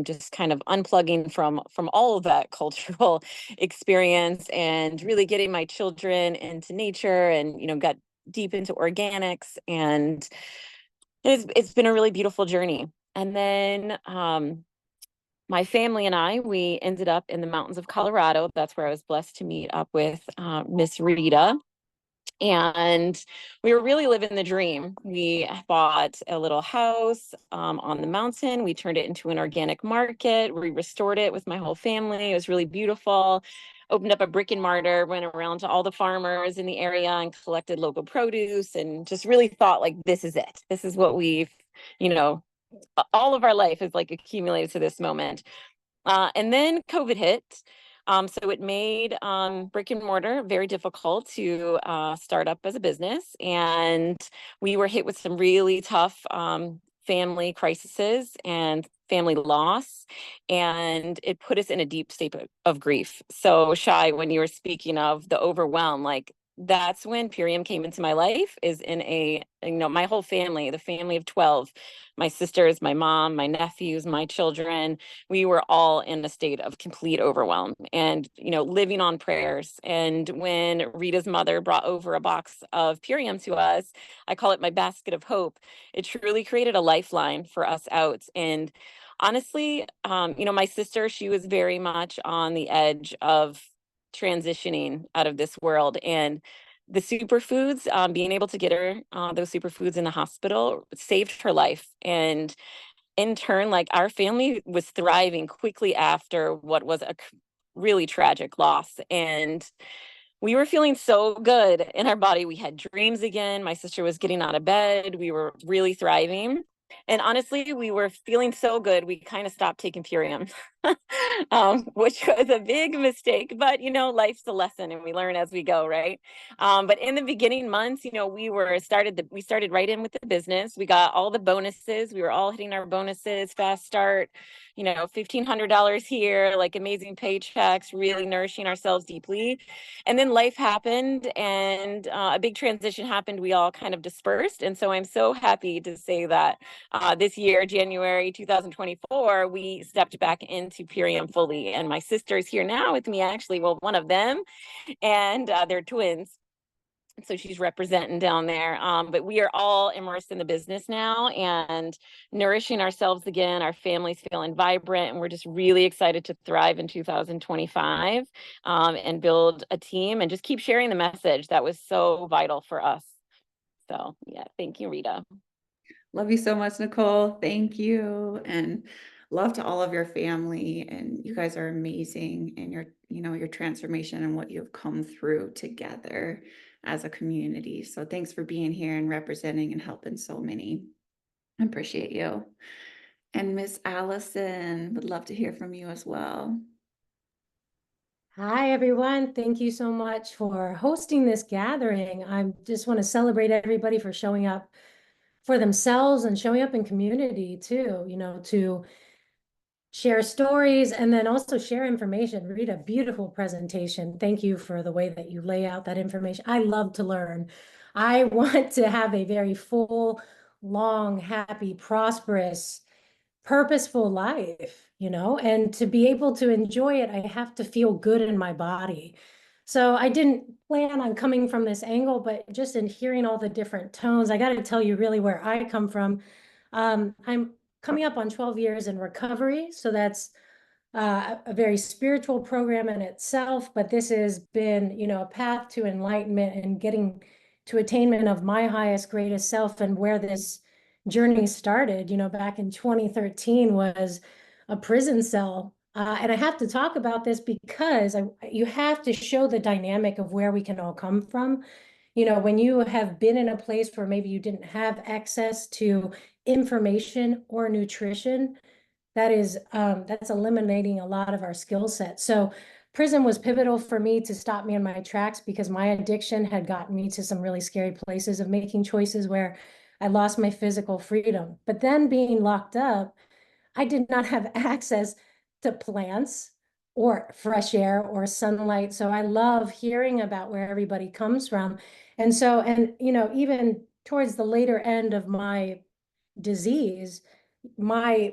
just kind of unplugging from all of that cultural experience, and really getting my children into nature, and got deep into organics, and it's been a really beautiful journey. And then my family and I, we ended up in the mountains of Colorado. That's where I was blessed to meet up with Miss Rita. And we were really living the dream. We bought a little house on the mountain. We turned it into an organic market. We restored it with my whole family. It was really beautiful. Opened up a brick and mortar, went around to all the farmers in the area and collected local produce, and just really thought, like, this is it. This is what we've, all of our life is like accumulated to this moment. And then COVID hit. So it made brick and mortar very difficult to start up as a business. And we were hit with some really tough family crises and family loss. And it put us in a deep state of grief. So Shai, when you were speaking of the overwhelm, like, that's when Purium came into my life, is in my whole family, the family of 12, my sisters, my mom, my nephews, my children, we were all in a state of complete overwhelm and, living on prayers. And when Rita's mother brought over a box of Purium to us, I call it my basket of hope. It truly created a lifeline for us out. And honestly, my sister, she was very much on the edge of transitioning out of this world, and the superfoods, being able to get her those superfoods in the hospital saved her life. And in turn, like, our family was thriving quickly after what was a really tragic loss. And we were feeling so good in our body. We had dreams again. My sister was getting out of bed. We were really thriving. And honestly, we were feeling so good, we kind of stopped taking Purium. which was a big mistake, but life's a lesson and we learn as we go, right? But in the beginning months, we started right in with the business. We got all the bonuses. We were all hitting our bonuses, fast start, $1,500 here, like amazing paychecks, really nourishing ourselves deeply. And then life happened and a big transition happened. We all kind of dispersed. And so I'm so happy to say that this year, January 2024, we stepped back into Purium fully. And my sister's here now with me, actually. Well, one of them, and they're twins. So she's representing down there. But we are all immersed in the business now and nourishing ourselves again. Our family's feeling vibrant, and we're just really excited to thrive in 2025 and build a team and just keep sharing the message that was so vital for us. So yeah, thank you, Rita. Love you so much, Nicole. Thank you. And love to all of your family. And you guys are amazing in your transformation and what you've come through together as a community. So thanks for being here and representing and helping so many. I appreciate you. And Miss Allison, would love to hear from you as well. Hi, everyone. Thank you so much for hosting this gathering. I just want to celebrate everybody for showing up for themselves and showing up in community too, to share stories and then also share information. Read a beautiful presentation. Thank you for the way that you lay out that information. I love to learn. I want to have a very full, long, happy, prosperous, purposeful life, and to be able to enjoy it, I have to feel good in my body. So I didn't plan on coming from this angle, but just in hearing all the different tones, I got to tell you really where I come from. I'm coming up on 12 years in recovery. So that's a very spiritual program in itself, but this has been, a path to enlightenment and getting to attainment of my highest, greatest self. And where this journey started, back in 2013 was a prison cell. And I have to talk about this because you have to show the dynamic of where we can all come from. When you have been in a place where maybe you didn't have access to information or nutrition, that's eliminating a lot of our skill set. So prison was pivotal for me to stop me in my tracks because my addiction had gotten me to some really scary places of making choices where I lost my physical freedom. But then being locked up, I did not have access to plants or fresh air or sunlight. So I love hearing about where everybody comes from. And so, even towards the later end of my disease, my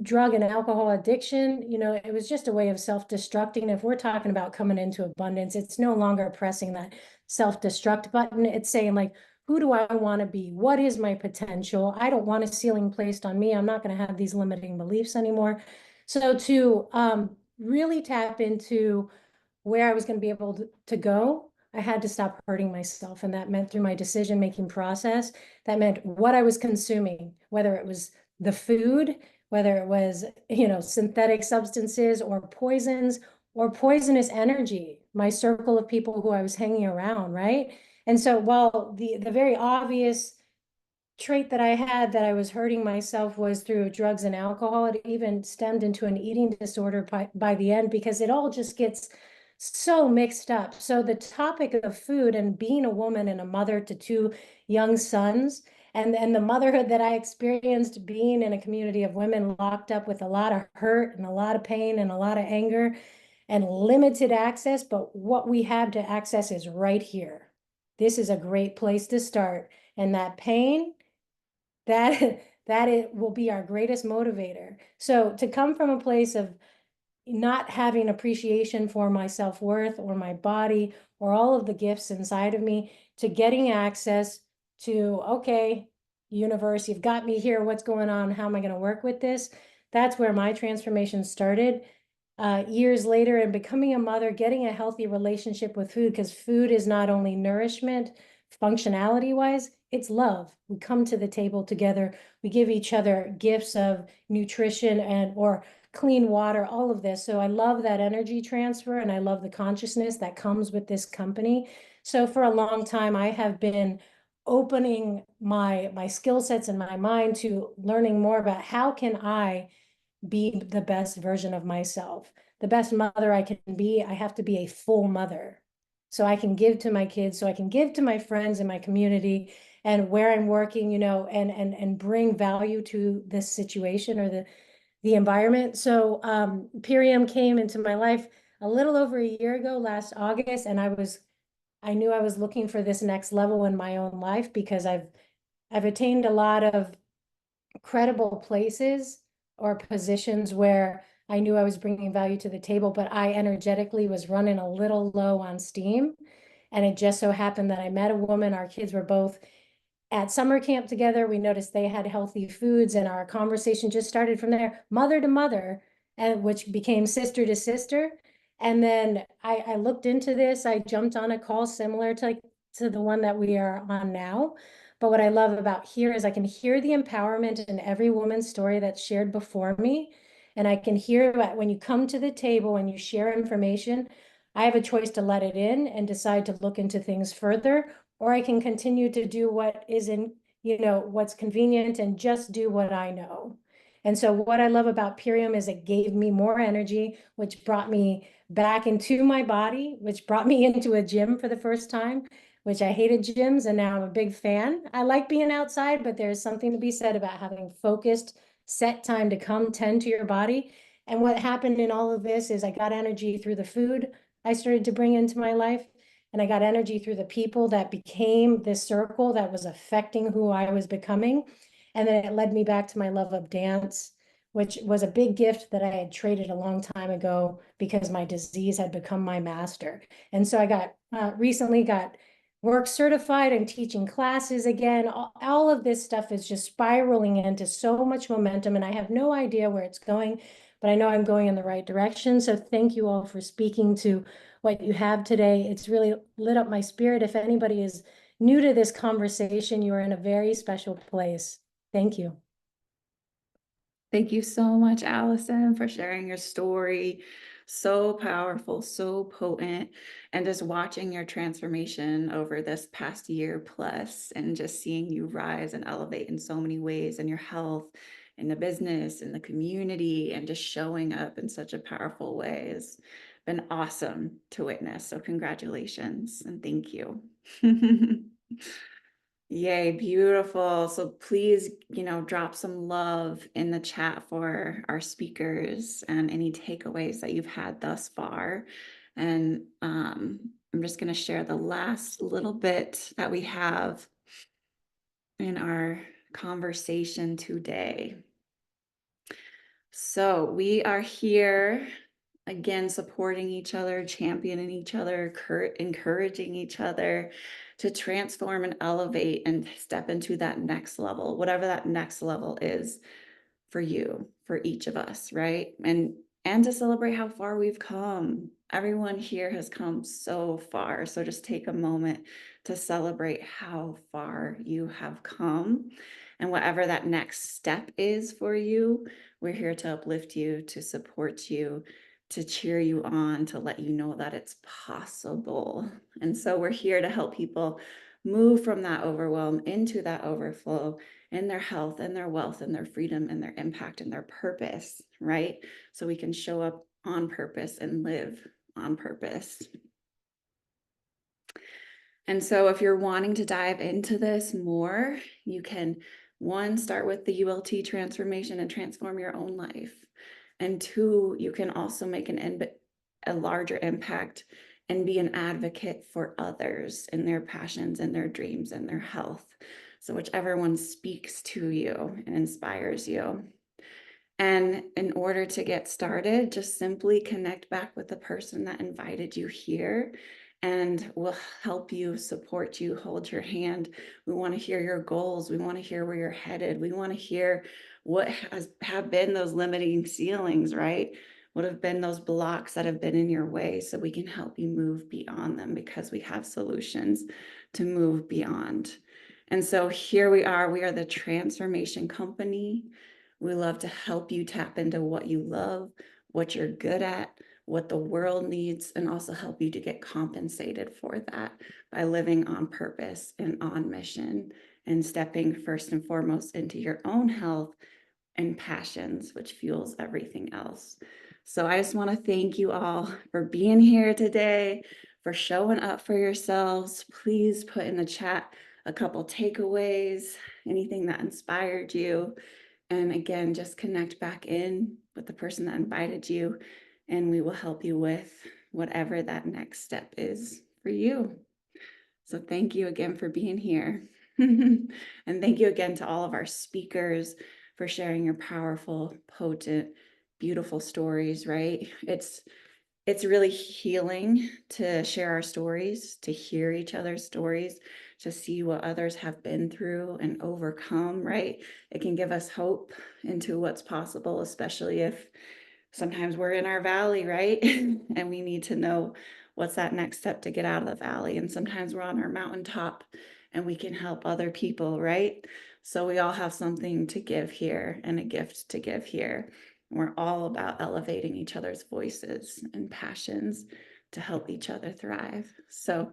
drug and alcohol addiction, it was just a way of self-destructing. If we're talking about coming into abundance, it's no longer pressing that self-destruct button. It's saying like, who do I want to be? What is my potential? I don't want a ceiling placed on me. I'm not going to have these limiting beliefs anymore. So to really tap into where I was going to be able to go, I had to stop hurting myself. And that meant through my decision-making process, that meant what I was consuming, whether it was the food, whether it was, synthetic substances or poisons or poisonous energy, my circle of people who I was hanging around, right? And so while the very obvious trait that I had that I was hurting myself was through drugs and alcohol, it even stemmed into an eating disorder by the end because it all just gets so mixed up. So the topic of food and being a woman and a mother to two young sons and the motherhood that I experienced being in a community of women locked up with a lot of hurt and a lot of pain and a lot of anger and limited access, but what we have to access is right here. This is a great place to start. And that pain, that it will be our greatest motivator. So to come from a place of not having appreciation for my self-worth or my body or all of the gifts inside of me to getting access to, okay, universe, you've got me here. What's going on? How am I going to work with this? That's where my transformation started. Years later, and becoming a mother, getting a healthy relationship with food, because food is not only nourishment, functionality wise, it's love. We come to the table together. We give each other gifts of nutrition or clean water, all of this. So I love that energy transfer and I love the consciousness that comes with this company. So for a long time, I have been opening my skill sets in my mind to learning more about how can I be the best version of myself. The best mother I can be, I have to be a full mother. So I can give to my kids, so I can give to my friends in my community and where I'm working, you know, and bring value to this situation or the environment. So Pirium came into my life a little over a year ago, last August, and I knew I was looking for this next level in my own life because I've attained a lot of credible places or positions where I knew I was bringing value to the table, but I energetically was running a little low on steam. And it just so happened that I met a woman, our kids were both at summer camp together. We noticed they had healthy foods, and our conversation just started from there, mother to mother, and which became sister to sister. And then I looked into this. I jumped on a call similar to the one that we are on now. But what I love about here is I can hear the empowerment in every woman's story that's shared before me. And I can hear that when you come to the table and you share information, I have a choice to let it in and decide to look into things further, or I can continue to do what is in, you know, what's convenient and just do what I know. And so what I love about Purium is it gave me more energy, which brought me back into my body, which brought me into a gym for the first time, which I hated gyms, and now I'm a big fan. I like being outside, but there's something to be said about having focused, set time to come tend to your body. And what happened in all of this is I got energy through the food I started to bring into my life. And I got energy through the people that became this circle that was affecting who I was becoming. And then it led me back to my love of dance, which was a big gift that I had traded a long time ago because my disease had become my master. And so I got recently got work certified and teaching classes again. All of this stuff is just spiraling into so much momentum, and I have no idea where it's going, but I know I'm going in the right direction. So thank you all for speaking to what you have today. It's really lit up my spirit. If anybody is new to this conversation, you are in a very special place. Thank you. Thank you so much, Allison, for sharing your story. So powerful, so potent, and just watching your transformation over this past year plus, and just seeing you rise and elevate in so many ways in your health, in the business, in the community, and just showing up in such a powerful way has been awesome to witness. So congratulations and thank you. Yay, beautiful. So please, drop some love in the chat for our speakers and any takeaways that you've had thus far. And I'm just going to share the last little bit that we have in our conversation today. So we are here again, supporting each other, championing each other, encouraging each other to transform and elevate and step into that next level, whatever that next level is for you, for each of us, right? And to celebrate how far we've come. Everyone here has come so far. So just take a moment to celebrate how far you have come. And whatever that next step is for you, we're here to uplift you, to support you, to cheer you on, to let you know that it's possible. And so we're here to help people move from that overwhelm into that overflow in their health and their wealth and their freedom and their impact and their purpose, right? So we can show up on purpose and live on purpose. And so if you're wanting to dive into this more, you can, one, start with the ULT transformation and transform your own life. And two, you can also make a larger impact and be an advocate for others in their passions and their dreams and their health. So whichever one speaks to you and inspires you. And in order to get started, just simply connect back with the person that invited you here, and we'll help you, support you, hold your hand. We want to hear your goals. We want to hear where you're headed. We want to hear what have been those limiting ceilings, right? What have been those blocks that have been in your way, so we can help you move beyond them, because we have solutions to move beyond. And so here we are the transformation company. We love to help you tap into what you love, what you're good at, what the world needs, and also help you to get compensated for that by living on purpose and on mission and stepping first and foremost into your own health, and passions, which fuels everything else. So I just want to thank you all for being here today, for showing up for yourselves. Please put in the chat a couple takeaways, anything that inspired you. And again, just connect back in with the person that invited you, and we will help you with whatever that next step is for you. So thank you again for being here. And thank you again to all of our speakers for sharing your powerful, potent, beautiful stories, right? It's really healing to share our stories, to hear each other's stories, to see what others have been through and overcome, right? It can give us hope into what's possible, especially if sometimes we're in our valley, right? And we need to know what's that next step to get out of the valley. And sometimes we're on our mountaintop and we can help other people, right? So we all have something to give here and a gift to give here. We're all about elevating each other's voices and passions to help each other thrive. So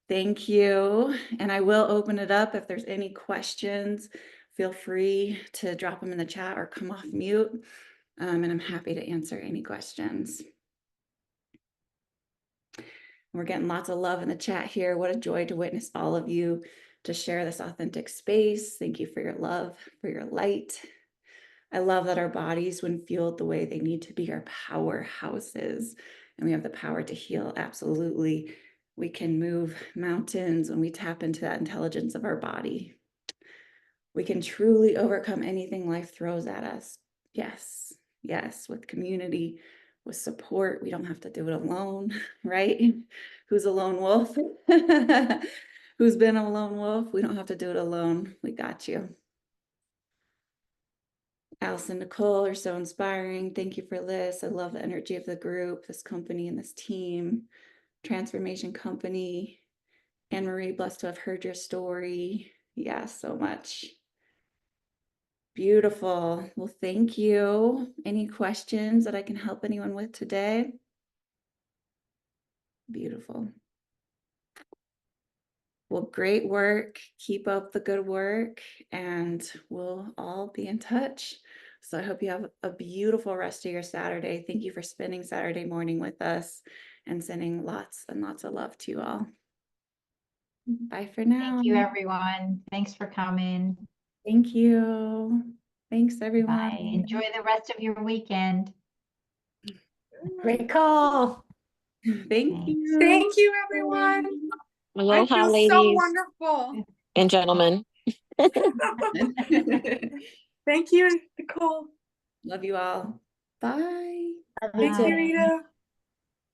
thank you. And I will open it up if there's any questions. Feel free to drop them in the chat or come off mute. And I'm happy to answer any questions. We're getting lots of love in the chat here. What a joy to witness all of you to share this authentic space. Thank you for your love, for your light. I love that our bodies, when fueled the way they need to be, are powerhouses, and we have the power to heal. Absolutely. We can move mountains when we tap into that intelligence of our body. We can truly overcome anything life throws at us. Yes, yes, with community, with support. We don't have to do it alone, right? Who's a lone wolf? Who's been a lone wolf? We don't have to do it alone. We got you. Alice and Nicole are so inspiring. Thank you for this. I love the energy of the group, this company, and this team. Transformation Company. Annmarie, blessed to have heard your story. Yeah, so much. Beautiful. Well, thank you. Any questions that I can help anyone with today? Beautiful. Well, great work. Keep up the good work, and we'll all be in touch. So I hope you have a beautiful rest of your Saturday. Thank you for spending Saturday morning with us and sending lots and lots of love to you all. Bye for now. Thank you, everyone. Thanks for coming. Thank you. Thanks, everyone. Bye. Enjoy the rest of your weekend. Great call. Thank Thanks. you. Thank you, everyone. I Aloha, feel so ladies wonderful. and gentlemen. Thank you, Nicole. Love you all. Bye. Love you Thank too. you, Rita.